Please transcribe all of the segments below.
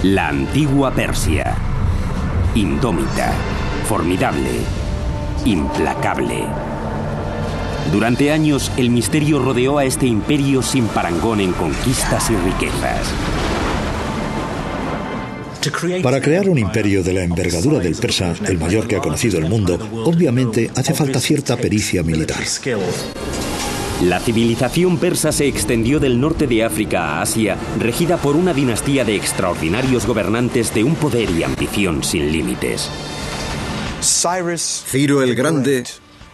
La antigua Persia. Indómita, formidable, implacable. Durante años, el misterio rodeó a este imperio sin parangón en conquistas y riquezas. Para crear un imperio de la envergadura del persa, el mayor que ha conocido el mundo, obviamente hace falta cierta pericia militar. La civilización persa se extendió del norte de África a Asia, regida por una dinastía de extraordinarios gobernantes de un poder y ambición sin límites. Ciro el Grande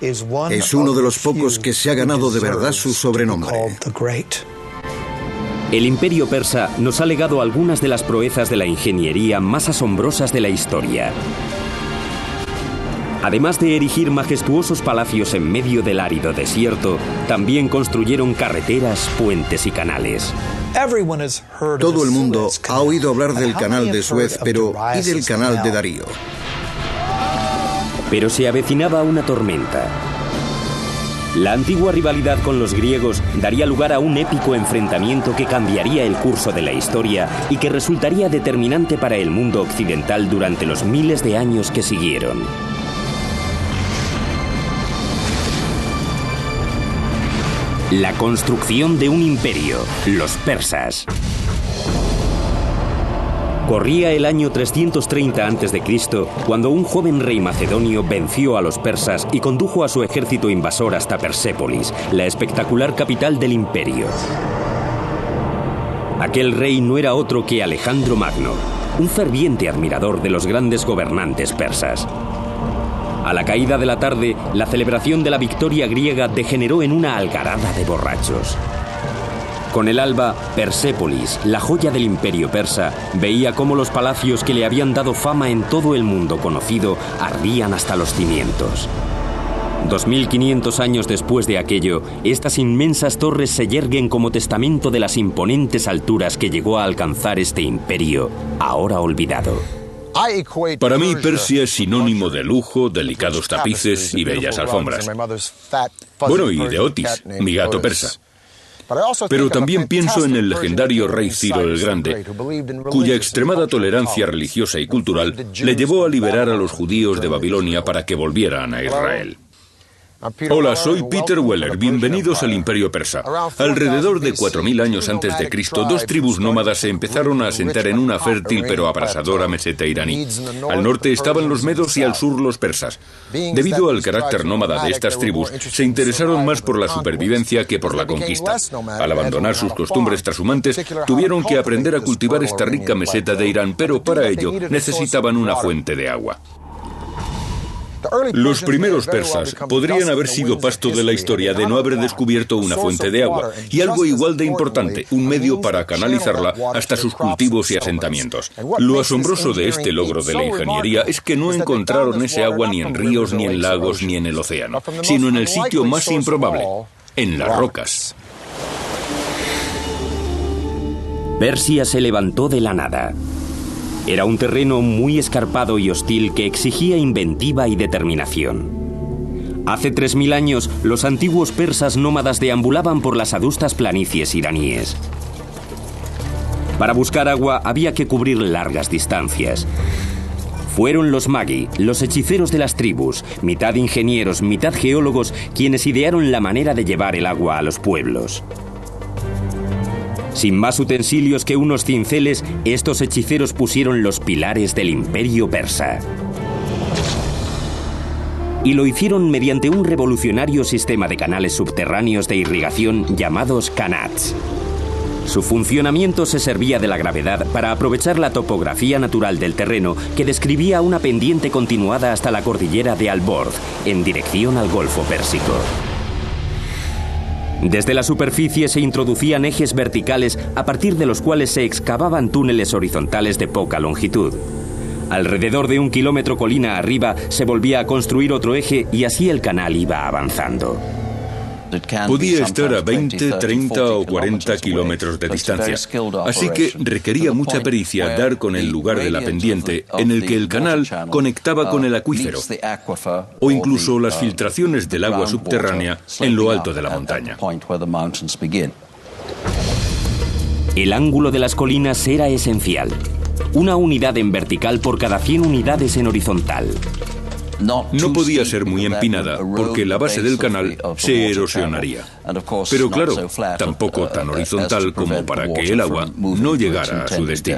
es uno de los pocos que se ha ganado de verdad su sobrenombre. El imperio persa nos ha legado algunas de las proezas de la ingeniería más asombrosas de la historia. Además de erigir majestuosos palacios en medio del árido desierto, también construyeron carreteras, puentes y canales. Todo el mundo ha oído hablar del canal de Suez, pero ¿y del canal de Darío? Pero se avecinaba una tormenta. La antigua rivalidad con los griegos daría lugar a un épico enfrentamiento que cambiaría el curso de la historia y que resultaría determinante para el mundo occidental durante los miles de años que siguieron. La construcción de un imperio, los persas. Corría el año 330 a.C. cuando un joven rey macedonio venció a los persas y condujo a su ejército invasor hasta Persépolis, la espectacular capital del imperio. Aquel rey no era otro que Alejandro Magno, un ferviente admirador de los grandes gobernantes persas. A la caída de la tarde, la celebración de la victoria griega degeneró en una algarada de borrachos. Con el alba, Persépolis, la joya del imperio persa, veía cómo los palacios que le habían dado fama en todo el mundo conocido ardían hasta los cimientos. 2500 años después de aquello, estas inmensas torres se yerguen como testamento de las imponentes alturas que llegó a alcanzar este imperio, ahora olvidado. Para mí, Persia es sinónimo de lujo, delicados tapices y bellas alfombras. Bueno, y de Otis, mi gato persa. Pero también pienso en el legendario rey Ciro el Grande, cuya extremada tolerancia religiosa y cultural le llevó a liberar a los judíos de Babilonia para que volvieran a Israel. Hola, soy Peter Weller. Bienvenidos al Imperio Persa. Alrededor de 4000 años antes de Cristo, dos tribus nómadas se empezaron a asentar en una fértil pero abrasadora meseta iraní. Al norte estaban los medos y al sur los persas. Debido al carácter nómada de estas tribus, se interesaron más por la supervivencia que por la conquista. Al abandonar sus costumbres trashumantes, tuvieron que aprender a cultivar esta rica meseta de Irán, pero para ello necesitaban una fuente de agua. Los primeros persas podrían haber sido pasto de la historia de no haber descubierto una fuente de agua, y algo igual de importante, un medio para canalizarla hasta sus cultivos y asentamientos. Lo asombroso de este logro de la ingeniería es que no encontraron ese agua ni en ríos, ni en lagos, ni en el océano, sino en el sitio más improbable, en las rocas. Persia se levantó de la nada. Era un terreno muy escarpado y hostil que exigía inventiva y determinación. Hace 3000 años, los antiguos persas nómadas deambulaban por las adustas planicies iraníes. Para buscar agua había que cubrir largas distancias. Fueron los magi, los hechiceros de las tribus, mitad ingenieros, mitad geólogos, quienes idearon la manera de llevar el agua a los pueblos. Sin más utensilios que unos cinceles, estos hechiceros pusieron los pilares del imperio persa. Y lo hicieron mediante un revolucionario sistema de canales subterráneos de irrigación llamados kanats. Su funcionamiento se servía de la gravedad para aprovechar la topografía natural del terreno que describía una pendiente continuada hasta la cordillera de Al-Borz, en dirección al Golfo Pérsico. Desde la superficie se introducían ejes verticales a partir de los cuales se excavaban túneles horizontales de poca longitud. Alrededor de 1 kilómetro colina arriba se volvía a construir otro eje y así el canal iba avanzando. Podía estar a 20, 30 o 40 kilómetros de distancia, así que requería mucha pericia dar con el lugar de la pendiente en el que el canal conectaba con el acuífero, o incluso las filtraciones del agua subterránea en lo alto de la montaña. El ángulo de las colinas era esencial. una unidad en vertical por cada 100 unidades en horizontal. No podía ser muy empinada porque la base del canal se erosionaría. Pero claro, tampoco tan horizontal como para que el agua no llegara a su destino.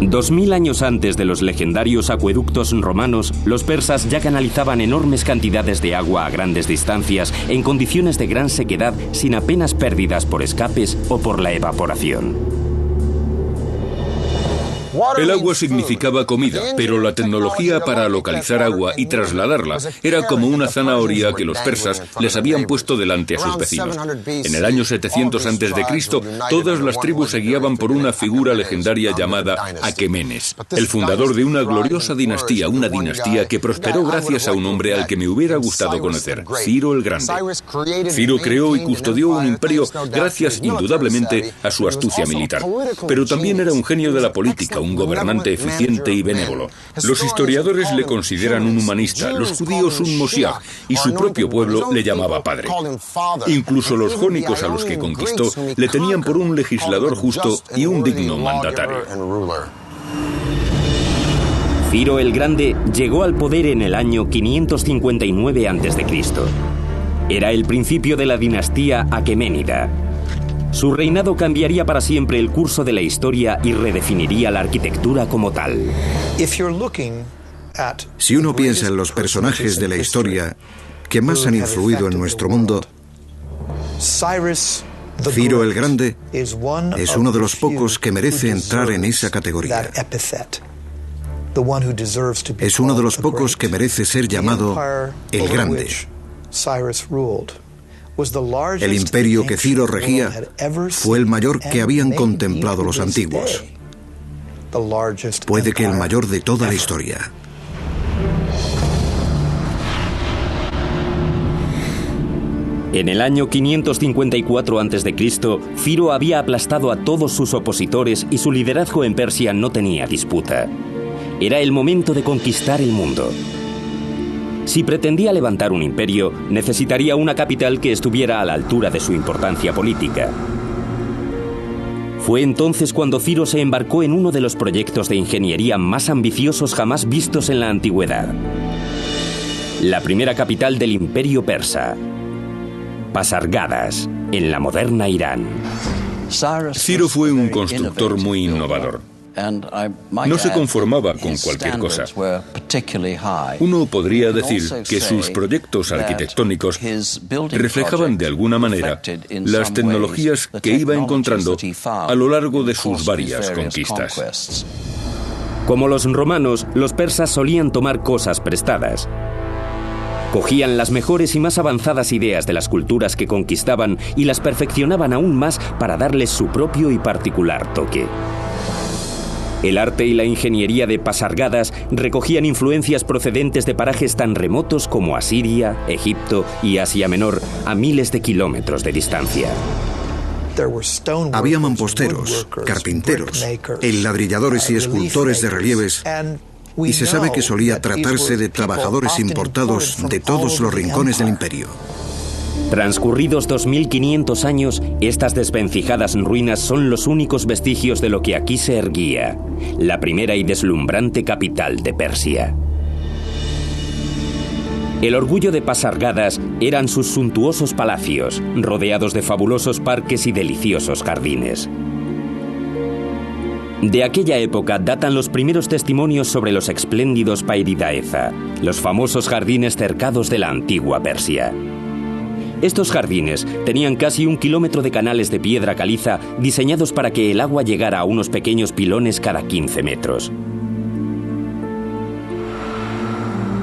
2000 años antes de los legendarios acueductos romanos, los persas ya canalizaban enormes cantidades de agua a grandes distancias en condiciones de gran sequedad sin apenas pérdidas por escapes o por la evaporación. El agua significaba comida, pero la tecnología para localizar agua y trasladarla era como una zanahoria que los persas les habían puesto delante a sus vecinos. En el año 700 a.C., todas las tribus se guiaban por una figura legendaria llamada Aquemenes, el fundador de una gloriosa dinastía, una dinastía que prosperó gracias a un hombre al que me hubiera gustado conocer, Ciro el Grande. Ciro creó y custodió un imperio gracias indudablemente a su astucia militar, pero también era un genio de la política, un gobernante eficiente y benévolo. Los historiadores le consideran un humanista, los judíos un Moshiach, y su propio pueblo le llamaba padre. Incluso los jónicos a los que conquistó le tenían por un legislador justo y un digno mandatario. Ciro el Grande llegó al poder en el año 559 a.C. Era el principio de la dinastía aqueménida. Su reinado cambiaría para siempre el curso de la historia y redefiniría la arquitectura como tal. Si uno piensa en los personajes de la historia que más han influido en nuestro mundo, Ciro el Grande es uno de los pocos que merece entrar en esa categoría. Es uno de los pocos que merece ser llamado el Grande. El imperio que Ciro regía fue el mayor que habían contemplado los antiguos. Puede que el mayor de toda la historia. En el año 554 a.C., Ciro había aplastado a todos sus opositores y su liderazgo en Persia no tenía disputa. Era el momento de conquistar el mundo. Si pretendía levantar un imperio, necesitaría una capital que estuviera a la altura de su importancia política. Fue entonces cuando Ciro se embarcó en uno de los proyectos de ingeniería más ambiciosos jamás vistos en la antigüedad. La primera capital del imperio persa, Pasargadas, en la moderna Irán. Ciro fue un constructor muy innovador. No se conformaba con cualquier cosa. Uno podría decir que sus proyectos arquitectónicos reflejaban de alguna manera las tecnologías que iba encontrando a lo largo de sus varias conquistas. Como los romanos, los persas solían tomar cosas prestadas. Cogían las mejores y más avanzadas ideas de las culturas que conquistaban y las perfeccionaban aún más para darles su propio y particular toque. El arte y la ingeniería de Pasargadas recogían influencias procedentes de parajes tan remotos como Asiria, Egipto y Asia Menor, a miles de kilómetros de distancia. Había mamposteros, carpinteros, enladrilladores y escultores de relieves, y se sabe que solía tratarse de trabajadores importados de todos los rincones del imperio. Transcurridos 2500 años, estas desvencijadas ruinas son los únicos vestigios de lo que aquí se erguía, la primera y deslumbrante capital de Persia. El orgullo de Pasargadas eran sus suntuosos palacios, rodeados de fabulosos parques y deliciosos jardines. De aquella época datan los primeros testimonios sobre los espléndidos Pairidaeza, los famosos jardines cercados de la antigua Persia. Estos jardines tenían casi 1 kilómetro de canales de piedra caliza diseñados para que el agua llegara a unos pequeños pilones cada 15 metros.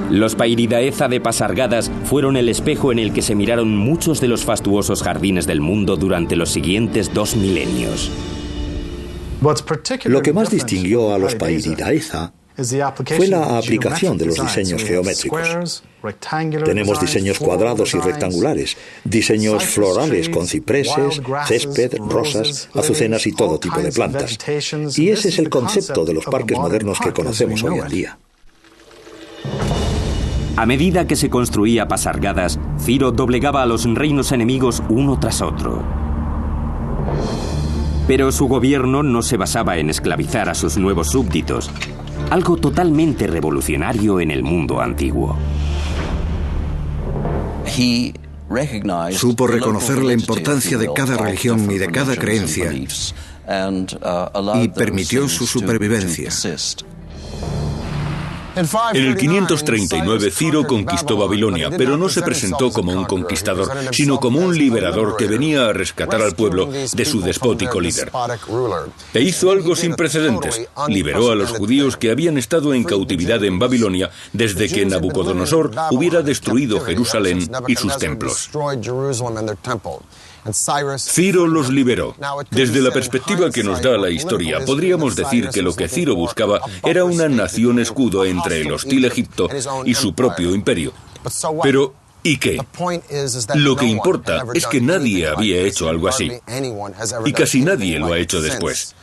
Los Pairidaeza de Pasargadas fueron el espejo en el que se miraron muchos de los fastuosos jardines del mundo durante los siguientes 2 milenios. Lo que más distinguió a los Pairidaeza fue la aplicación de los diseños geométricos. Tenemos diseños cuadrados y rectangulares, diseños florales con cipreses, césped, rosas, azucenas y todo tipo de plantas. Y ese es el concepto de los parques modernos que conocemos hoy en día. A medida que se construía Pasargadas, Ciro doblegaba a los reinos enemigos uno tras otro. Pero su gobierno no se basaba en esclavizar a sus nuevos súbditos, algo totalmente revolucionario en el mundo antiguo. Supo reconocer la importancia de cada religión y de cada creencia y permitió su supervivencia. En el 539 Ciro conquistó Babilonia, pero no se presentó como un conquistador, sino como un liberador que venía a rescatar al pueblo de su despótico líder. E hizo algo sin precedentes. Liberó a los judíos que habían estado en cautividad en Babilonia desde que Nabucodonosor hubiera destruido Jerusalén y sus templos. Ciro los liberó. Desde la perspectiva que nos da la historia, podríamos decir que lo que Ciro buscaba era una nación escudo entre el hostil Egipto y su propio imperio. Pero, ¿y qué? Lo que importa es que nadie había hecho algo así. Y casi nadie lo ha hecho después.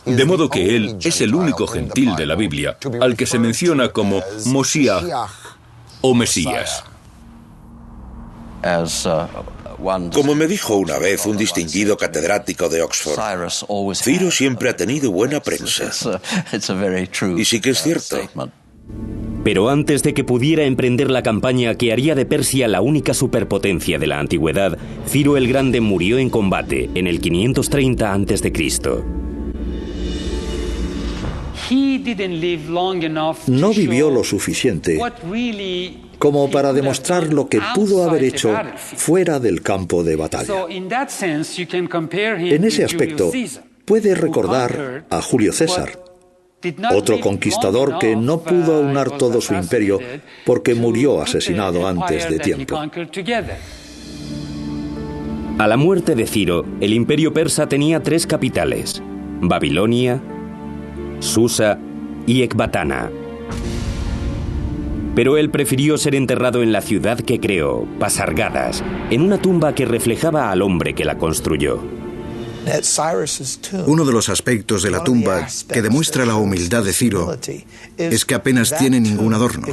De modo que él es el único gentil de la Biblia al que se menciona como Moshiach o Mesías. Como me dijo una vez un distinguido catedrático de Oxford, Ciro siempre ha tenido buena prensa. Y sí que es cierto. Pero antes de que pudiera emprender la campaña que haría de Persia la única superpotencia de la antigüedad, Ciro el Grande murió en combate en el 530 a.C. No vivió lo suficiente como para demostrar lo que pudo haber hecho fuera del campo de batalla. En ese aspecto, puede recordar a Julio César, otro conquistador que no pudo aunar todo su imperio porque murió asesinado antes de tiempo. A la muerte de Ciro, el imperio persa tenía 3 capitales: Babilonia, Susa y Ecbatana. Pero él prefirió ser enterrado en la ciudad que creó, Pasargadas, en una tumba que reflejaba al hombre que la construyó. Uno de los aspectos de la tumba que demuestra la humildad de Ciro es que apenas tiene ningún adorno.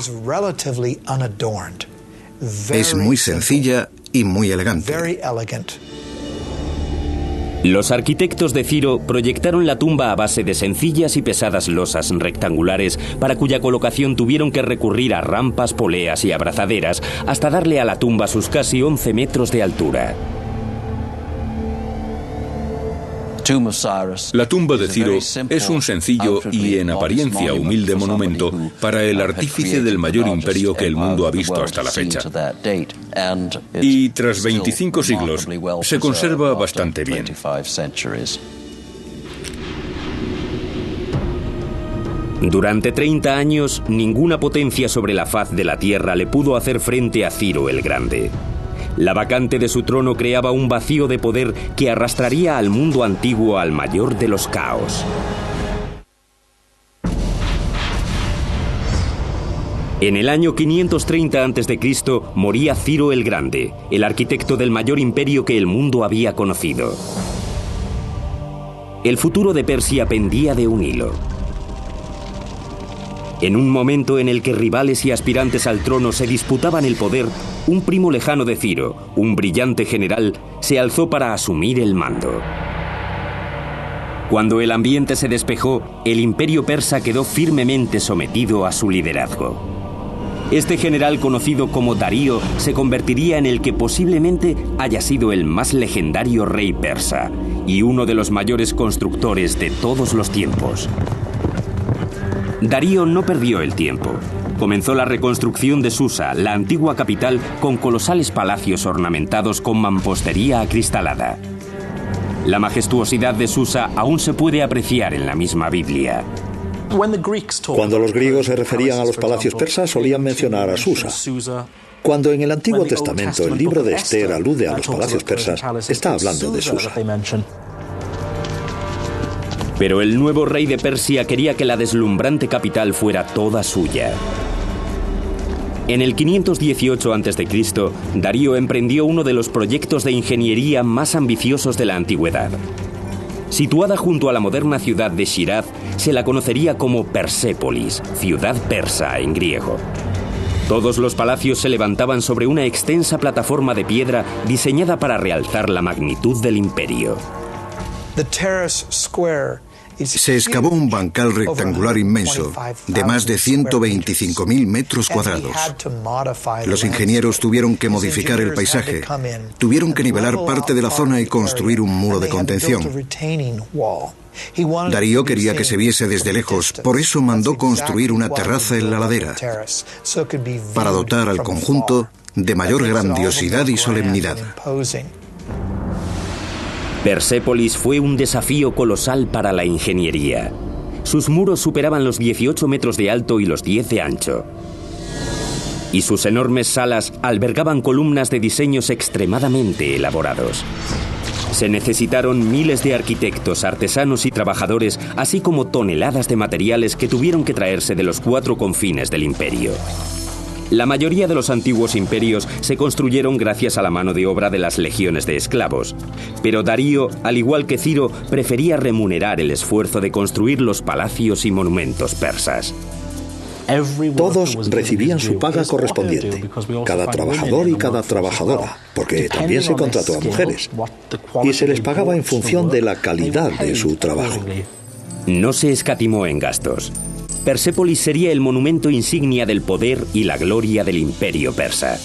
Es muy sencilla y muy elegante. Los arquitectos de Ciro proyectaron la tumba a base de sencillas y pesadas losas rectangulares para cuya colocación tuvieron que recurrir a rampas, poleas y abrazaderas hasta darle a la tumba sus casi 11 metros de altura. La tumba de Ciro es un sencillo y en apariencia humilde monumento para el artífice del mayor imperio que el mundo ha visto hasta la fecha. Y tras 25 siglos se conserva bastante bien. Durante 30 años, ninguna potencia sobre la faz de la tierra le pudo hacer frente a Ciro el Grande. La vacante de su trono creaba un vacío de poder que arrastraría al mundo antiguo al mayor de los caos. En el año 530 a.C. moría Ciro el Grande, el arquitecto del mayor imperio que el mundo había conocido. El futuro de Persia pendía de un hilo. En un momento en el que rivales y aspirantes al trono se disputaban el poder, un primo lejano de Ciro, un brillante general, se alzó para asumir el mando. Cuando el ambiente se despejó, el imperio persa quedó firmemente sometido a su liderazgo. Este general, conocido como Darío, se convertiría en el que posiblemente haya sido el más legendario rey persa y uno de los mayores constructores de todos los tiempos. Darío no perdió el tiempo. Comenzó la reconstrucción de Susa, la antigua capital, con colosales palacios ornamentados con mampostería acristalada. La majestuosidad de Susa aún se puede apreciar en la misma Biblia. Cuando los griegos se referían a los palacios persas, solían mencionar a Susa. Cuando en el Antiguo Testamento el libro de Esther alude a los palacios persas, está hablando de Susa. Pero el nuevo rey de Persia quería que la deslumbrante capital fuera toda suya. En el 518 a.C., Darío emprendió uno de los proyectos de ingeniería más ambiciosos de la antigüedad. Situada junto a la moderna ciudad de Shiraz, se la conocería como Persépolis, ciudad persa en griego. Todos los palacios se levantaban sobre una extensa plataforma de piedra diseñada para realzar la magnitud del imperio. Se excavó un bancal rectangular inmenso de más de 125.000 metros cuadrados. Los ingenieros tuvieron que modificar el paisaje, tuvieron que nivelar parte de la zona y construir un muro de contención. Darío quería que se viese desde lejos, por eso mandó construir una terraza en la ladera, para dotar al conjunto de mayor grandiosidad y solemnidad. Persépolis fue un desafío colosal para la ingeniería. Sus muros superaban los 18 metros de alto y los 10 de ancho. Y sus enormes salas albergaban columnas de diseños extremadamente elaborados. Se necesitaron miles de arquitectos, artesanos y trabajadores, así como toneladas de materiales que tuvieron que traerse de los 4 confines del imperio. La mayoría de los antiguos imperios se construyeron gracias a la mano de obra de las legiones de esclavos. Pero Darío, al igual que Ciro, prefería remunerar el esfuerzo de construir los palacios y monumentos persas. Todos recibían su paga correspondiente, cada trabajador y cada trabajadora, porque también se contrató a mujeres, y se les pagaba en función de la calidad de su trabajo. No se escatimó en gastos. Persépolis sería el monumento insignia del poder y la gloria del imperio persa.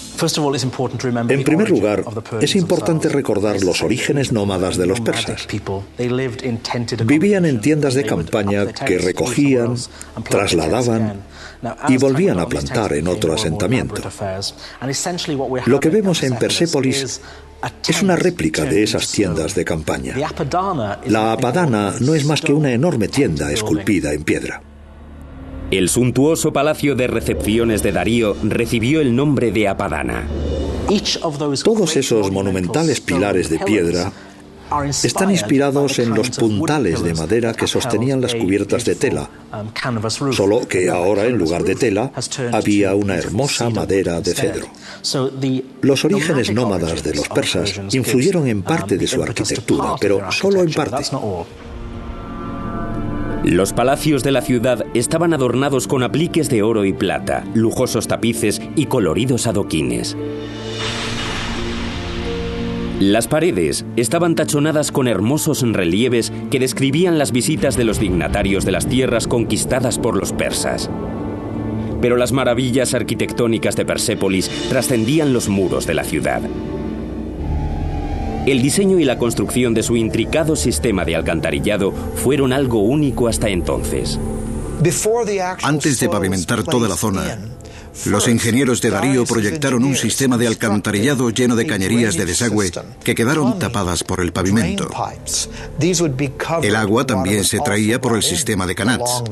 En primer lugar, es importante recordar los orígenes nómadas de los persas. Vivían en tiendas de campaña que recogían, trasladaban y volvían a plantar en otro asentamiento. Lo que vemos en Persépolis es una réplica de esas tiendas de campaña. La Apadana no es más que una enorme tienda esculpida en piedra. El suntuoso palacio de recepciones de Darío recibió el nombre de Apadana. Todos esos monumentales pilares de piedra están inspirados en los puntales de madera que sostenían las cubiertas de tela, solo que ahora en lugar de tela había una hermosa madera de cedro. Los orígenes nómadas de los persas influyeron en parte de su arquitectura, pero solo en parte. Los palacios de la ciudad estaban adornados con apliques de oro y plata, lujosos tapices y coloridos adoquines. Las paredes estaban tachonadas con hermosos relieves que describían las visitas de los dignatarios de las tierras conquistadas por los persas. Pero las maravillas arquitectónicas de Persépolis trascendían los muros de la ciudad. El diseño y la construcción de su intricado sistema de alcantarillado fueron algo único hasta entonces. Antes de pavimentar toda la zona, los ingenieros de Darío proyectaron un sistema de alcantarillado lleno de cañerías de desagüe que quedaron tapadas por el pavimento. El agua también se traía por el sistema de canats,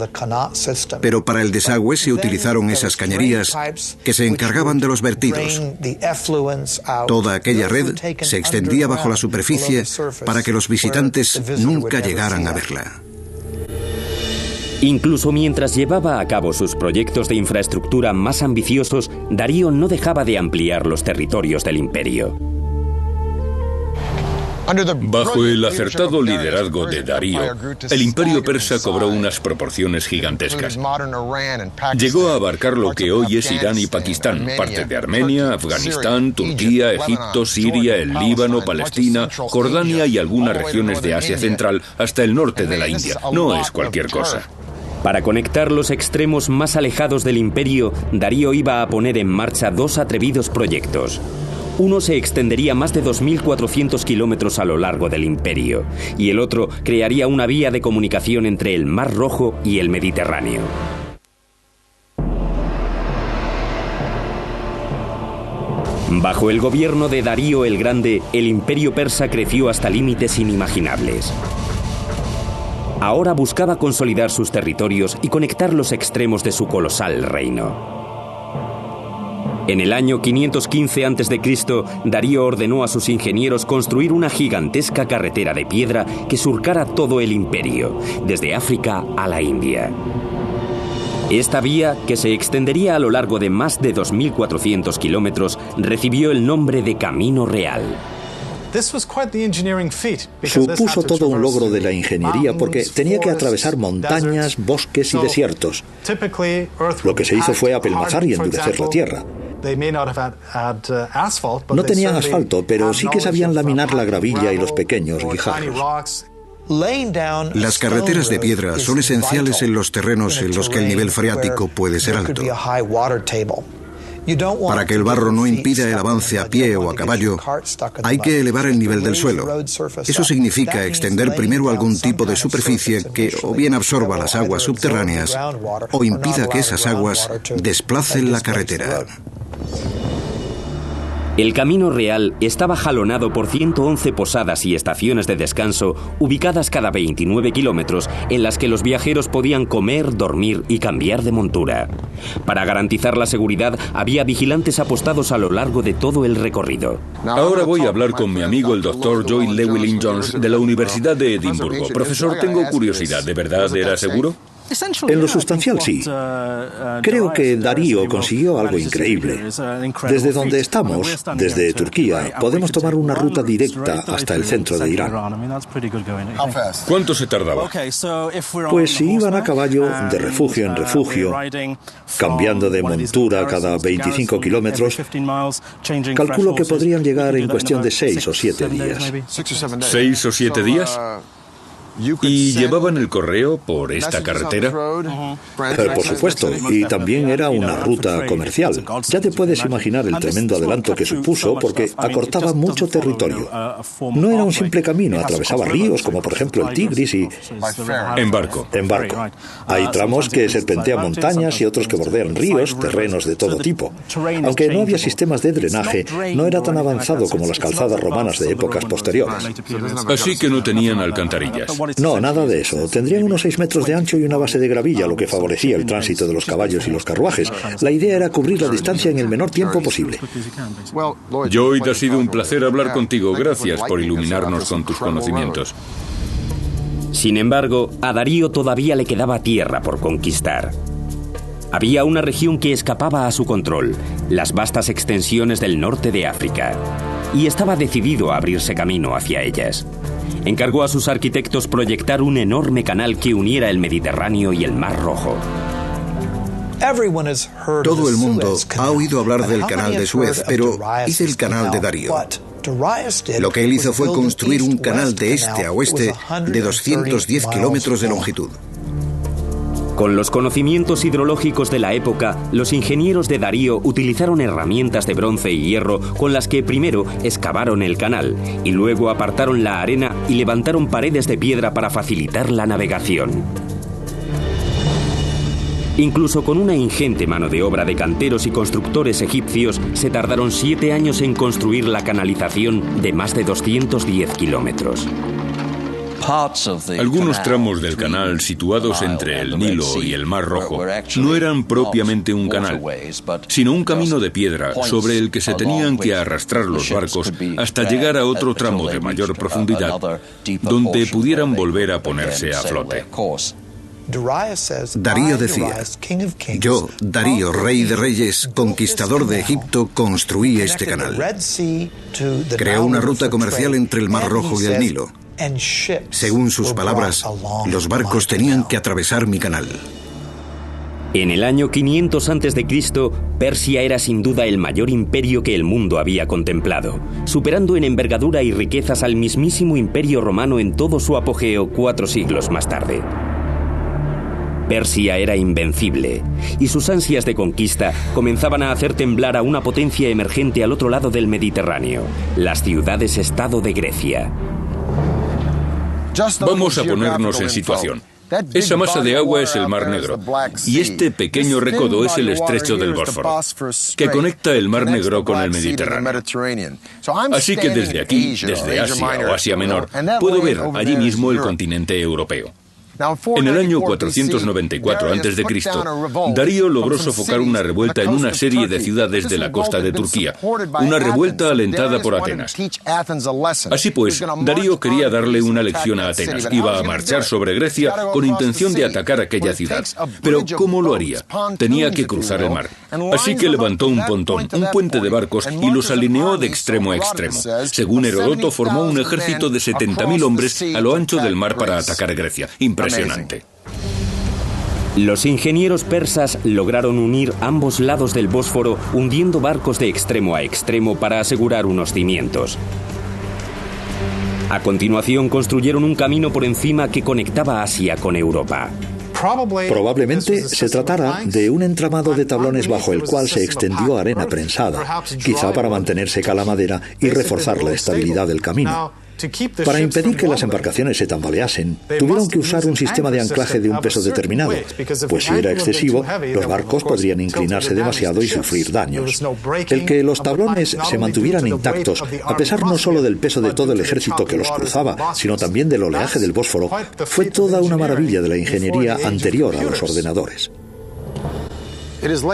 pero para el desagüe se utilizaron esas cañerías que se encargaban de los vertidos. Toda aquella red se extendía bajo la superficie para que los visitantes nunca llegaran a verla. Incluso mientras llevaba a cabo sus proyectos de infraestructura más ambiciosos, Darío no dejaba de ampliar los territorios del imperio. Bajo el acertado liderazgo de Darío, el imperio persa cobró unas proporciones gigantescas. Llegó a abarcar lo que hoy es Irán y Pakistán, parte de Armenia, Afganistán, Turquía, Egipto, Siria, el Líbano, Palestina, Jordania y algunas regiones de Asia Central hasta el norte de la India. No es cualquier cosa. Para conectar los extremos más alejados del imperio, Darío iba a poner en marcha 2 atrevidos proyectos. Uno se extendería más de 2.400 kilómetros a lo largo del imperio, y el otro crearía una vía de comunicación entre el Mar Rojo y el Mediterráneo. Bajo el gobierno de Darío el Grande, el imperio persa creció hasta límites inimaginables. Ahora buscaba consolidar sus territorios y conectar los extremos de su colosal reino. En el año 515 a.C., Darío ordenó a sus ingenieros construir una gigantesca carretera de piedra que surcara todo el imperio, desde África a la India. Esta vía, que se extendería a lo largo de más de 2.400 kilómetros, recibió el nombre de Camino Real. Supuso todo un logro de la ingeniería porque tenía que atravesar montañas, bosques y desiertos. Lo que se hizo fue apelmazar y endurecer la tierra. No tenían asfalto, pero sí que sabían laminar la gravilla y los pequeños guijarros. Las carreteras de piedra son esenciales en los terrenos en los que el nivel freático puede ser alto. Para que el barro no impida el avance a pie o a caballo, hay que elevar el nivel del suelo. Eso significa extender primero algún tipo de superficie que o bien absorba las aguas subterráneas o impida que esas aguas desplacen la carretera. El camino real estaba jalonado por 111 posadas y estaciones de descanso ubicadas cada 29 kilómetros en las que los viajeros podían comer, dormir y cambiar de montura. Para garantizar la seguridad había vigilantes apostados a lo largo de todo el recorrido. Ahora voy a hablar con mi amigo el Dr. Joy Llewellyn-Jones de la Universidad de Edimburgo. Profesor, tengo curiosidad, ¿de verdad era seguro? En lo sustancial, sí. Creo que Darío consiguió algo increíble. Desde donde estamos, desde Turquía, podemos tomar una ruta directa hasta el centro de Irán. ¿Cuánto se tardaba? Pues si iban a caballo, de refugio en refugio, cambiando de montura cada 25 kilómetros, calculo que podrían llegar en cuestión de 6 o 7 días. ¿6 o 7 días? ¿Y llevaban el correo por esta carretera? Por supuesto, y también era una ruta comercial. Ya te puedes imaginar el tremendo adelanto que supuso porque acortaba mucho territorio. No era un simple camino, atravesaba ríos como por ejemplo el Tigris y... En barco. En barco. Hay tramos que serpentean montañas y otros que bordean ríos, terrenos de todo tipo. Aunque no había sistemas de drenaje, no era tan avanzado como las calzadas romanas de épocas posteriores. Así que no tenían alcantarillas. No, nada de eso. Tendrían unos 6 metros de ancho y una base de gravilla, lo que favorecía el tránsito de los caballos y los carruajes. La idea era cubrir la distancia en el menor tiempo posible. Lloyd, ha sido un placer hablar contigo. Gracias por iluminarnos con tus conocimientos. Sin embargo, a Darío todavía le quedaba tierra por conquistar. Había una región que escapaba a su control, las vastas extensiones del norte de África, y estaba decidido a abrirse camino hacia ellas. Encargó a sus arquitectos proyectar un enorme canal que uniera el Mediterráneo y el Mar Rojo. Todo el mundo ha oído hablar del canal de Suez, pero ¿y del canal de Darío? Lo que él hizo fue construir un canal de este a oeste de 210 kilómetros de longitud. Con los conocimientos hidrológicos de la época, los ingenieros de Darío utilizaron herramientas de bronce y hierro con las que primero excavaron el canal y luego apartaron la arena y levantaron paredes de piedra para facilitar la navegación. Incluso con una ingente mano de obra de canteros y constructores egipcios, se tardaron 7 años en construir la canalización de más de 210 kilómetros. Algunos tramos del canal situados entre el Nilo y el Mar Rojo no eran propiamente un canal, sino un camino de piedra sobre el que se tenían que arrastrar los barcos hasta llegar a otro tramo de mayor profundidad, donde pudieran volver a ponerse a flote. Darío decía: yo, Darío, rey de reyes, conquistador de Egipto, construí este canal. Creó una ruta comercial entre el Mar Rojo y el Nilo. Según sus palabras, los barcos tenían que atravesar mi canal. En el año 500 a.C., Persia era sin duda el mayor imperio que el mundo había contemplado, superando en envergadura y riquezas al mismísimo Imperio Romano en todo su apogeo 4 siglos más tarde. Persia era invencible, y sus ansias de conquista comenzaban a hacer temblar a una potencia emergente al otro lado del Mediterráneo, las ciudades-estado de Grecia. Vamos a ponernos en situación. Esa masa de agua es el Mar Negro, y este pequeño recodo es el estrecho del Bósforo, que conecta el Mar Negro con el Mediterráneo. Así que desde aquí, desde Asia o Asia Menor, puedo ver allí mismo el continente europeo. En el año 494 a.C., Darío logró sofocar una revuelta en una serie de ciudades de la costa de Turquía, una revuelta alentada por Atenas. Así pues, Darío quería darle una lección a Atenas. Iba a marchar sobre Grecia con intención de atacar aquella ciudad. Pero ¿cómo lo haría? Tenía que cruzar el mar. Así que levantó un pontón, un puente de barcos, y los alineó de extremo a extremo. Según Heródoto, formó un ejército de 70.000 hombres a lo ancho del mar para atacar Grecia. Impresionante. Los ingenieros persas lograron unir ambos lados del Bósforo hundiendo barcos de extremo a extremo para asegurar unos cimientos. A continuación construyeron un camino por encima que conectaba Asia con Europa. Probablemente se tratara de un entramado de tablones bajo el cual se extendió arena prensada, quizá para mantener seca la madera y reforzar la estabilidad del camino. Para impedir que las embarcaciones se tambaleasen, tuvieron que usar un sistema de anclaje de un peso determinado, pues si era excesivo, los barcos podrían inclinarse demasiado y sufrir daños. El que los tablones se mantuvieran intactos, a pesar no solo del peso de todo el ejército que los cruzaba, sino también del oleaje del Bósforo, fue toda una maravilla de la ingeniería anterior a los ordenadores.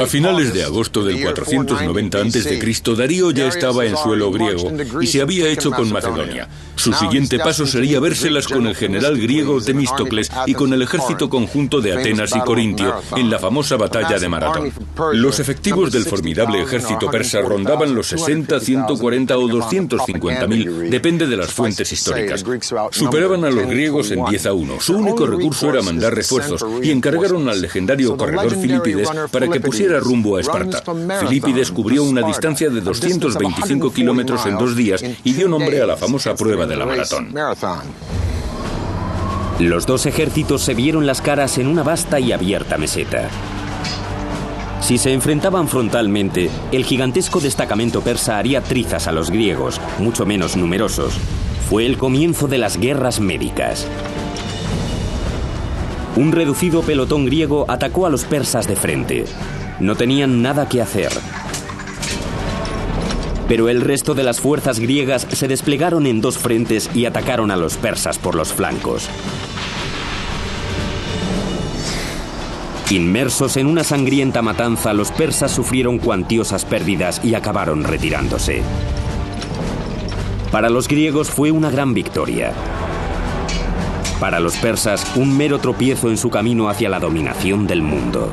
A finales de agosto del 490 a.C., Darío ya estaba en suelo griego y se había hecho con Macedonia. Su siguiente paso sería vérselas con el general griego Temístocles y con el ejército conjunto de Atenas y Corintio en la famosa batalla de Maratón. Los efectivos del formidable ejército persa rondaban los 60, 140 o 250.000, depende de las fuentes históricas. Superaban a los griegos en 10-1. Su único recurso era mandar refuerzos y encargaron al legendario corredor Filipides para que pusiera rumbo a Esparta. Filipides cubrió una distancia de 225 kilómetros en 2 días y dio nombre a la famosa prueba de la maratón. Los dos ejércitos se vieron las caras en una vasta y abierta meseta. Si se enfrentaban frontalmente, el gigantesco destacamento persa haría trizas a los griegos, mucho menos numerosos. Fue el comienzo de las guerras médicas. Un reducido pelotón griego atacó a los persas de frente. No tenían nada que hacer. Pero el resto de las fuerzas griegas se desplegaron en 2 frentes y atacaron a los persas por los flancos. Inmersos en una sangrienta matanza, los persas sufrieron cuantiosas pérdidas y acabaron retirándose. Para los griegos fue una gran victoria. Para los persas, un mero tropiezo en su camino hacia la dominación del mundo.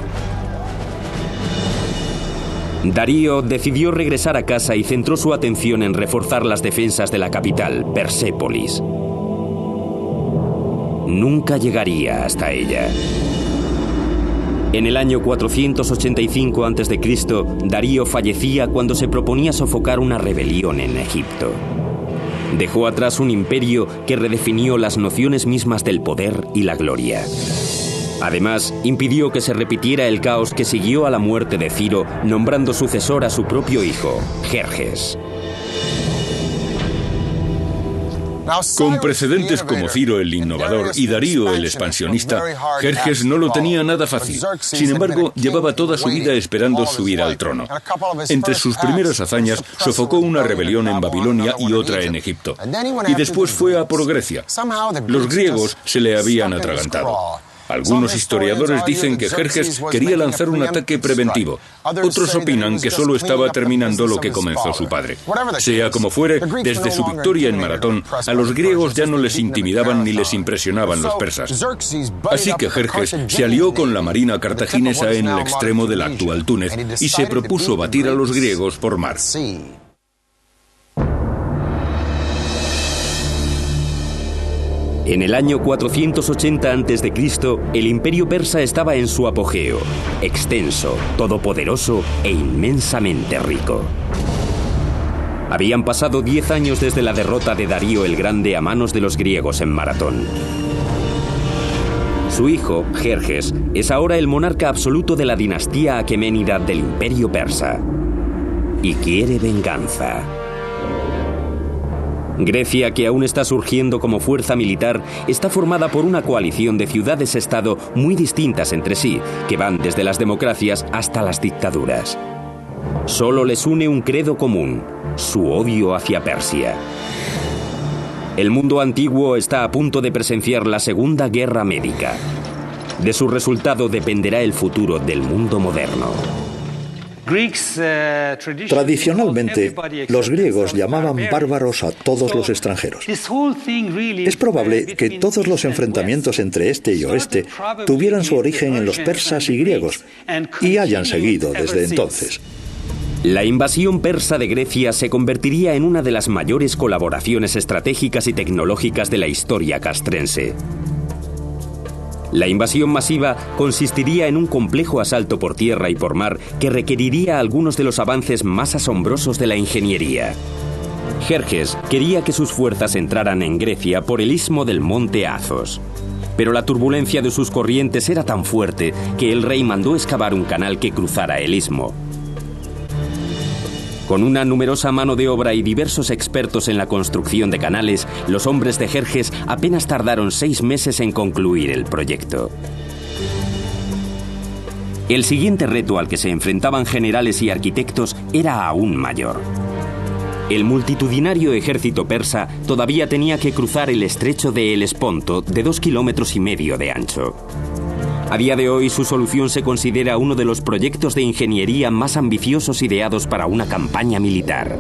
Darío decidió regresar a casa y centró su atención en reforzar las defensas de la capital, Persépolis. Nunca llegaría hasta ella. En el año 485 a.C., Darío fallecía cuando se proponía sofocar una rebelión en Egipto. Dejó atrás un imperio que redefinió las nociones mismas del poder y la gloria. Además, impidió que se repitiera el caos que siguió a la muerte de Ciro, nombrando sucesor a su propio hijo, Jerjes. Con precedentes como Ciro el innovador y Darío el expansionista, Jerjes no lo tenía nada fácil. Sin embargo, llevaba toda su vida esperando subir al trono. Entre sus primeras hazañas, sofocó una rebelión en Babilonia y otra en Egipto. Y después fue a por Grecia. Los griegos se le habían atragantado. Algunos historiadores dicen que Jerjes quería lanzar un ataque preventivo. Otros opinan que solo estaba terminando lo que comenzó su padre. Sea como fuere, desde su victoria en Maratón, a los griegos ya no les intimidaban ni les impresionaban los persas. Así que Jerjes se alió con la marina cartaginesa en el extremo del actual Túnez y se propuso batir a los griegos por mar. En el año 480 a.C., el imperio persa estaba en su apogeo, extenso, todopoderoso e inmensamente rico. Habían pasado 10 años desde la derrota de Darío el Grande a manos de los griegos en Maratón. Su hijo, Jerjes, es ahora el monarca absoluto de la dinastía aqueménida del imperio persa. Y quiere venganza. Grecia, que aún está surgiendo como fuerza militar, está formada por una coalición de ciudades-estado muy distintas entre sí, que van desde las democracias hasta las dictaduras. Solo les une un credo común: su odio hacia Persia. El mundo antiguo está a punto de presenciar la Segunda Guerra Médica. De su resultado dependerá el futuro del mundo moderno. Tradicionalmente, los griegos llamaban bárbaros a todos los extranjeros. Es probable que todos los enfrentamientos entre este y oeste tuvieran su origen en los persas y griegos y hayan seguido desde entonces. La invasión persa de Grecia se convertiría en una de las mayores colaboraciones estratégicas y tecnológicas de la historia castrense. La invasión masiva consistiría en un complejo asalto por tierra y por mar que requeriría algunos de los avances más asombrosos de la ingeniería. Jerjes quería que sus fuerzas entraran en Grecia por el istmo del monte Azos. Pero la turbulencia de sus corrientes era tan fuerte que el rey mandó excavar un canal que cruzara el istmo. Con una numerosa mano de obra y diversos expertos en la construcción de canales, los hombres de Jerjes apenas tardaron 6 meses en concluir el proyecto. El siguiente reto al que se enfrentaban generales y arquitectos era aún mayor. El multitudinario ejército persa todavía tenía que cruzar el estrecho de Helesponto de 2,5 kilómetros de ancho. A día de hoy, su solución se considera uno de los proyectos de ingeniería más ambiciosos ideados para una campaña militar.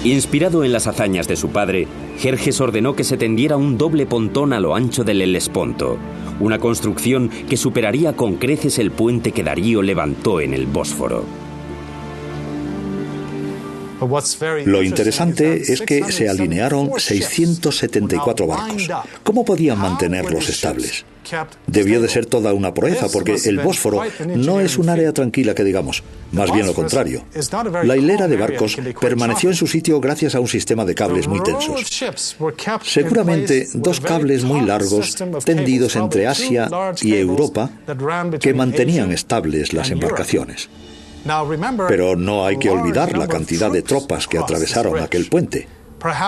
Inspirado en las hazañas de su padre, Jerjes ordenó que se tendiera un doble pontón a lo ancho del Helesponto, una construcción que superaría con creces el puente que Darío levantó en el Bósforo. Lo interesante es que se alinearon 674 barcos. ¿Cómo podían mantenerlos estables? Debió de ser toda una proeza, porque el Bósforo no es un área tranquila que digamos, más bien lo contrario. La hilera de barcos permaneció en su sitio gracias a un sistema de cables muy tensos. Seguramente 2 cables muy largos tendidos entre Asia y Europa que mantenían estables las embarcaciones. Pero no hay que olvidar la cantidad de tropas que atravesaron aquel puente.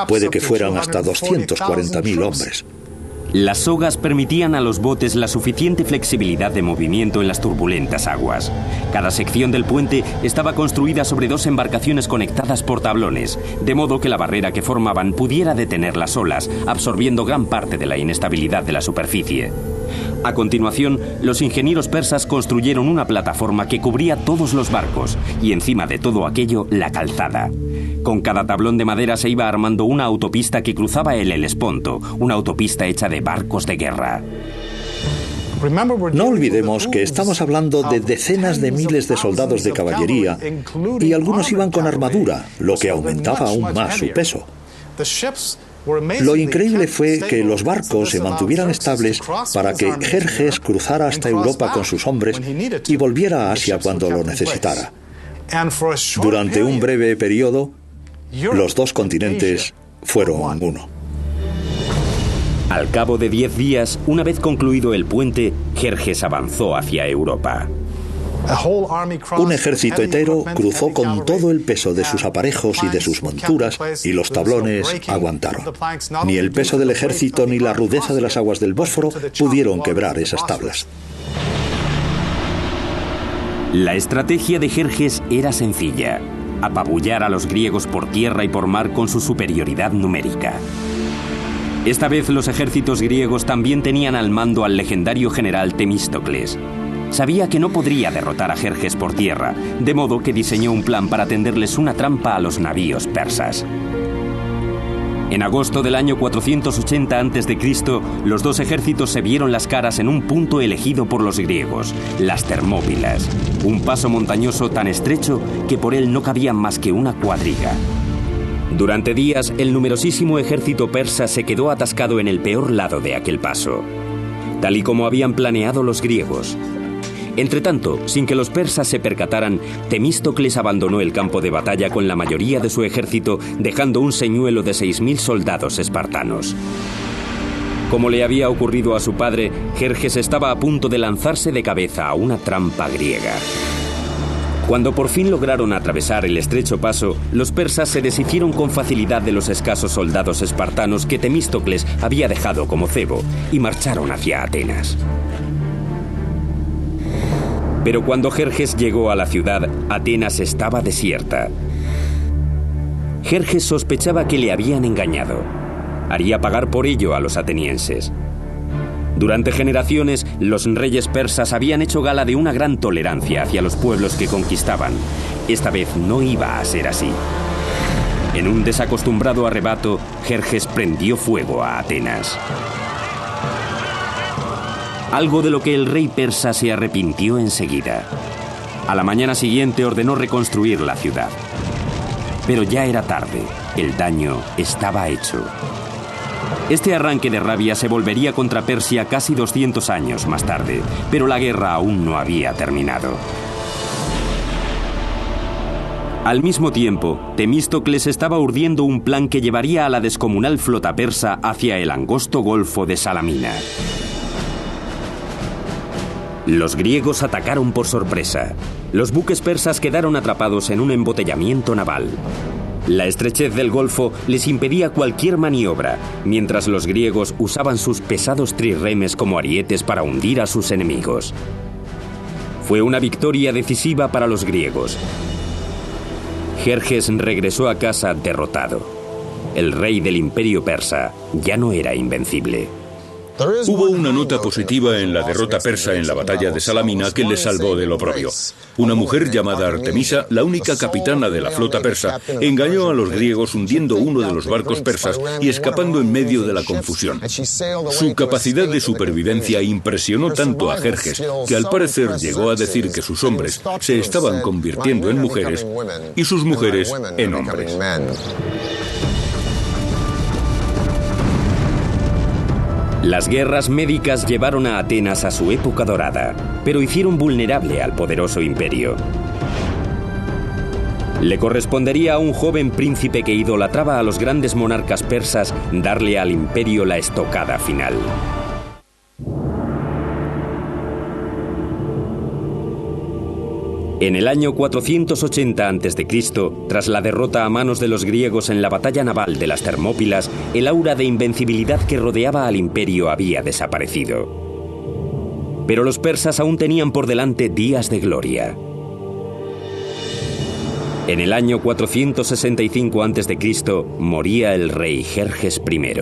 Puede que fueran hasta 240.000 hombres. Las sogas permitían a los botes la suficiente flexibilidad de movimiento en las turbulentas aguas. Cada sección del puente estaba construida sobre 2 embarcaciones conectadas por tablones, de modo que la barrera que formaban pudiera detener las olas, absorbiendo gran parte de la inestabilidad de la superficie. A continuación, los ingenieros persas construyeron una plataforma que cubría todos los barcos y encima de todo aquello, la calzada. Con cada tablón de madera se iba armando una autopista que cruzaba el Helesponto, una autopista hecha de barcos de guerra. No olvidemos que estamos hablando de decenas de miles de soldados de caballería y algunos iban con armadura, lo que aumentaba aún más su peso. Lo increíble fue que los barcos se mantuvieran estables para que Jerjes cruzara hasta Europa con sus hombres y volviera a Asia cuando lo necesitara. Durante un breve periodo, los 2 continentes fueron uno. Al cabo de 10 días, una vez concluido el puente, Jerjes avanzó hacia Europa. Un ejército entero cruzó con todo el peso de sus aparejos y de sus monturas, y los tablones aguantaron. Ni el peso del ejército ni la rudeza de las aguas del Bósforo pudieron quebrar esas tablas. La estrategia de Jerjes era sencilla: apabullar a los griegos por tierra y por mar con su superioridad numérica. Esta vez los ejércitos griegos también tenían al mando al legendario general Temístocles. Sabía que no podría derrotar a Jerjes por tierra, de modo que diseñó un plan para tenderles una trampa a los navíos persas. En agosto del año 480 a.C., los 2 ejércitos se vieron las caras en un punto elegido por los griegos, las Termópilas, un paso montañoso tan estrecho que por él no cabía más que una cuadriga. Durante días, el numerosísimo ejército persa se quedó atascado en el peor lado de aquel paso, tal y como habían planeado los griegos. Entretanto, sin que los persas se percataran, Temístocles abandonó el campo de batalla con la mayoría de su ejército, dejando un señuelo de 6.000 soldados espartanos. Como le había ocurrido a su padre, Jerjes estaba a punto de lanzarse de cabeza a una trampa griega. Cuando por fin lograron atravesar el estrecho paso, los persas se deshicieron con facilidad de los escasos soldados espartanos que Temístocles había dejado como cebo y marcharon hacia Atenas. Pero cuando Jerjes llegó a la ciudad, Atenas estaba desierta. Jerjes sospechaba que le habían engañado. Haría pagar por ello a los atenienses. Durante generaciones, los reyes persas habían hecho gala de una gran tolerancia hacia los pueblos que conquistaban. Esta vez no iba a ser así. En un desacostumbrado arrebato, Jerjes prendió fuego a Atenas. Algo de lo que el rey persa se arrepintió enseguida. A la mañana siguiente ordenó reconstruir la ciudad. Pero ya era tarde, el daño estaba hecho. Este arranque de rabia se volvería contra Persia casi 200 años más tarde, pero la guerra aún no había terminado. Al mismo tiempo, Temístocles estaba urdiendo un plan que llevaría a la descomunal flota persa hacia el angosto golfo de Salamina. Los griegos atacaron por sorpresa. Los buques persas quedaron atrapados en un embotellamiento naval. La estrechez del golfo les impedía cualquier maniobra, mientras los griegos usaban sus pesados trirremes como arietes para hundir a sus enemigos. Fue una victoria decisiva para los griegos. Jerjes regresó a casa derrotado. El rey del imperio persa ya no era invencible. Hubo una nota positiva en la derrota persa en la batalla de Salamina que le salvó del oprobio. Una mujer llamada Artemisa, la única capitana de la flota persa, engañó a los griegos hundiendo uno de los barcos persas y escapando en medio de la confusión. Su capacidad de supervivencia impresionó tanto a Jerjes que al parecer llegó a decir que sus hombres se estaban convirtiendo en mujeres y sus mujeres en hombres. Las guerras médicas llevaron a Atenas a su época dorada, pero hicieron vulnerable al poderoso imperio. Le correspondería a un joven príncipe que idolatraba a los grandes monarcas persas darle al imperio la estocada final. En el año 480 a.C., tras la derrota a manos de los griegos en la batalla naval de las Termópilas, el aura de invencibilidad que rodeaba al imperio había desaparecido. Pero los persas aún tenían por delante días de gloria. En el año 465 a.C. moría el rey Jerjes I.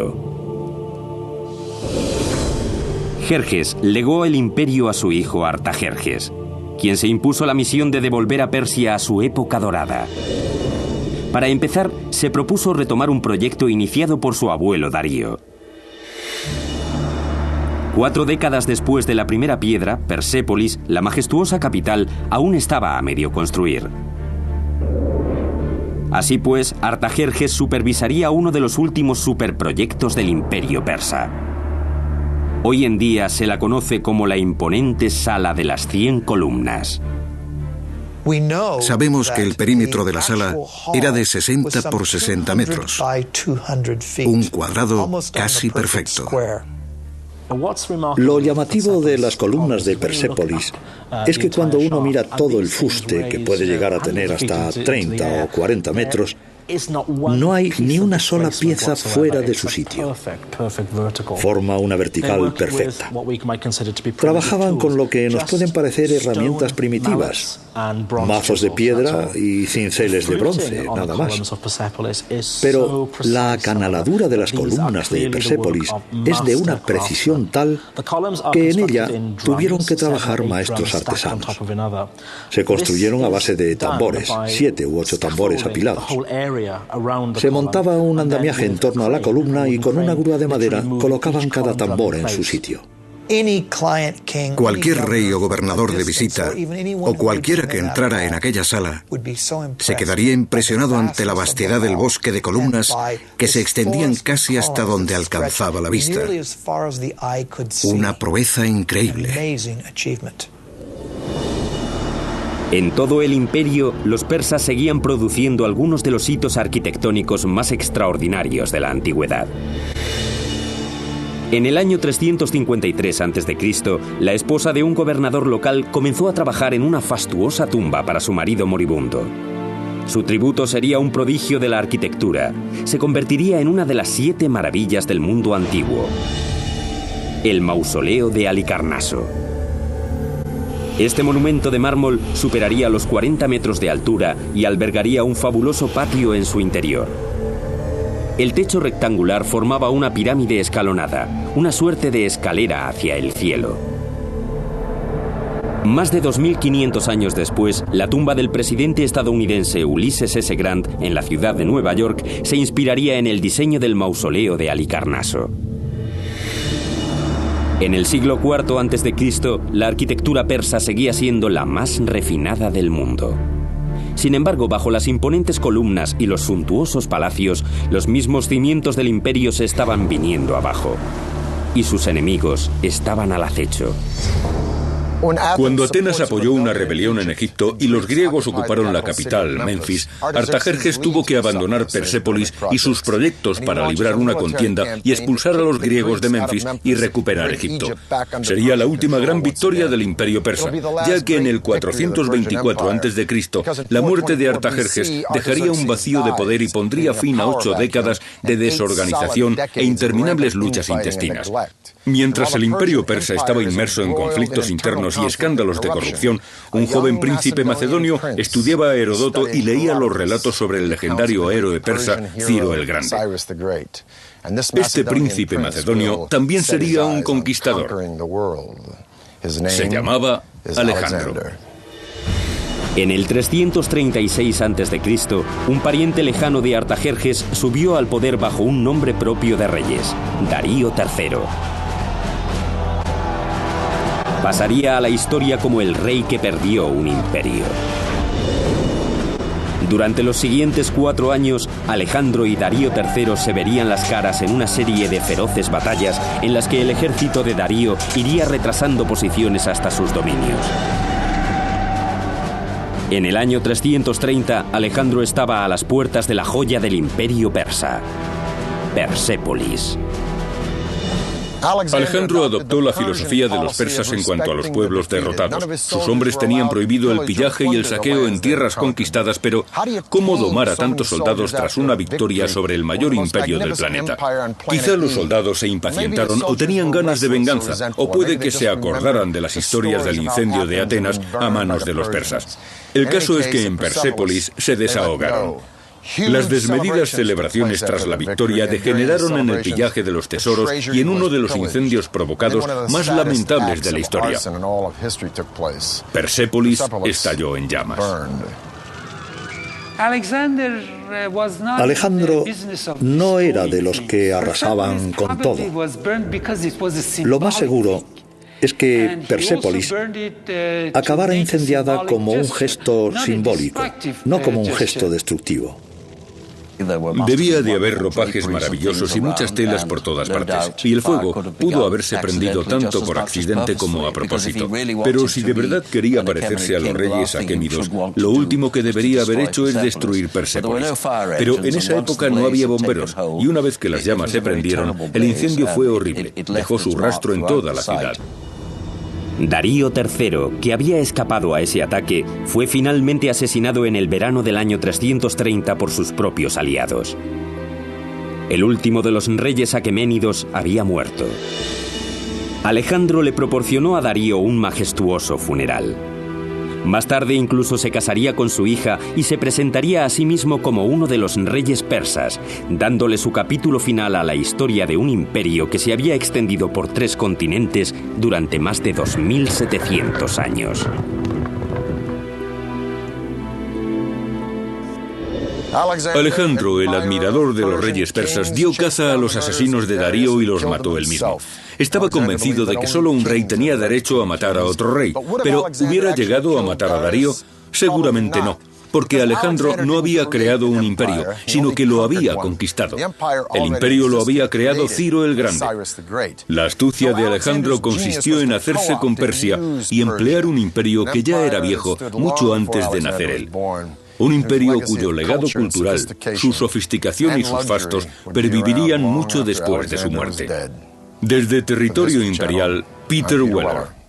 Jerjes legó el imperio a su hijo Artajerjes, quien se impuso la misión de devolver a Persia a su época dorada. Para empezar, se propuso retomar un proyecto iniciado por su abuelo Darío. 4 décadas después de la primera piedra, Persépolis, la majestuosa capital, aún estaba a medio construir. Así pues, Artajerjes supervisaría uno de los últimos superproyectos del imperio persa. Hoy en día se la conoce como la imponente Sala de las 100 columnas. Sabemos que el perímetro de la sala era de 60 por 60 metros, un cuadrado casi perfecto. Lo llamativo de las columnas de Persépolis es que cuando uno mira todo el fuste, que puede llegar a tener hasta 30 o 40 metros, no hay ni una sola pieza fuera de su sitio. Forma una vertical perfecta. Trabajaban con lo que nos pueden parecer herramientas primitivas, mazos de piedra y cinceles de bronce, nada más. Pero la acanaladura de las columnas de Persépolis es de una precisión tal que en ella tuvieron que trabajar maestros artesanos. Se construyeron a base de tambores, 7 u 8 tambores apilados. Se montaba un andamiaje en torno a la columna y con una grúa de madera colocaban cada tambor en su sitio. Cualquier rey o gobernador de visita, o cualquiera que entrara en aquella sala, se quedaría impresionado ante la vastedad del bosque de columnas que se extendían casi hasta donde alcanzaba la vista. Una proeza increíble. En todo el imperio, los persas seguían produciendo algunos de los hitos arquitectónicos más extraordinarios de la antigüedad. En el año 353 a.C., la esposa de un gobernador local comenzó a trabajar en una fastuosa tumba para su marido moribundo. Su tributo sería un prodigio de la arquitectura. Se convertiría en una de las 7 maravillas del mundo antiguo: el mausoleo de Halicarnaso. Este monumento de mármol superaría los 40 metros de altura y albergaría un fabuloso patio en su interior. El techo rectangular formaba una pirámide escalonada, una suerte de escalera hacia el cielo. Más de 2500 años después, la tumba del presidente estadounidense Ulysses S. Grant en la ciudad de Nueva York se inspiraría en el diseño del mausoleo de Halicarnaso. En el siglo IV a.C., la arquitectura persa seguía siendo la más refinada del mundo. Sin embargo, bajo las imponentes columnas y los suntuosos palacios, los mismos cimientos del imperio se estaban viniendo abajo. Y sus enemigos estaban al acecho. Cuando Atenas apoyó una rebelión en Egipto y los griegos ocuparon la capital, Memphis, Artajerjes tuvo que abandonar Persépolis y sus proyectos para librar una contienda y expulsar a los griegos de Memphis y recuperar Egipto. Sería la última gran victoria del Imperio persa, ya que en el 424 a.C., la muerte de Artajerjes dejaría un vacío de poder y pondría fin a 8 décadas de desorganización e interminables luchas intestinas. Mientras el Imperio persa estaba inmerso en conflictos internos y escándalos de corrupción, un joven príncipe macedonio estudiaba a Heródoto y leía los relatos sobre el legendario héroe persa Ciro el Grande. Este príncipe macedonio también sería un conquistador. Se llamaba Alejandro. En el 336 a.C., un pariente lejano de Artajerjes subió al poder bajo un nombre propio de reyes, Darío III. Pasaría a la historia como el rey que perdió un imperio. Durante los siguientes 4 años, Alejandro y Darío III se verían las caras en una serie de feroces batallas en las que el ejército de Darío iría retrasando posiciones hasta sus dominios. En el año 330, Alejandro estaba a las puertas de la joya del imperio persa, Persépolis. Alejandro adoptó la filosofía de los persas en cuanto a los pueblos derrotados. Sus hombres tenían prohibido el pillaje y el saqueo en tierras conquistadas, pero ¿cómo domar a tantos soldados tras una victoria sobre el mayor imperio del planeta? Quizá los soldados se impacientaron o tenían ganas de venganza, o puede que se acordaran de las historias del incendio de Atenas a manos de los persas. El caso es que en Persépolis se desahogaron. Las desmedidas celebraciones tras la victoria degeneraron en el pillaje de los tesoros y en uno de los incendios provocados más lamentables de la historia. Persépolis estalló en llamas. Alejandro no era de los que arrasaban con todo. Lo más seguro es que Persépolis acabara incendiada como un gesto simbólico, no como un gesto destructivo. Debía de haber ropajes maravillosos y muchas telas por todas partes, y el fuego pudo haberse prendido tanto por accidente como a propósito. Pero si de verdad quería parecerse a los reyes aquémidos, lo último que debería haber hecho es destruir Persépolis. Pero en esa época no había bomberos, y una vez que las llamas se prendieron, el incendio fue horrible, dejó su rastro en toda la ciudad. Darío III, que había escapado a ese ataque, fue finalmente asesinado en el verano del año 330 por sus propios aliados. El último de los reyes aqueménidos había muerto. Alejandro le proporcionó a Darío un majestuoso funeral. Más tarde incluso se casaría con su hija y se presentaría a sí mismo como uno de los reyes persas, dándole su capítulo final a la historia de un imperio que se había extendido por 3 continentes durante más de 2700 años. Alejandro, el admirador de los reyes persas, dio caza a los asesinos de Darío y los mató él mismo. Estaba convencido de que solo un rey tenía derecho a matar a otro rey, pero ¿hubiera llegado a matar a Darío? Seguramente no, porque Alejandro no había creado un imperio, sino que lo había conquistado. El imperio lo había creado Ciro el Grande. La astucia de Alejandro consistió en hacerse con Persia y emplear un imperio que ya era viejo mucho antes de nacer él. Un imperio cuyo legado cultural, su sofisticación y sus fastos pervivirían mucho después de su muerte. Desde territorio imperial, Peter Weller.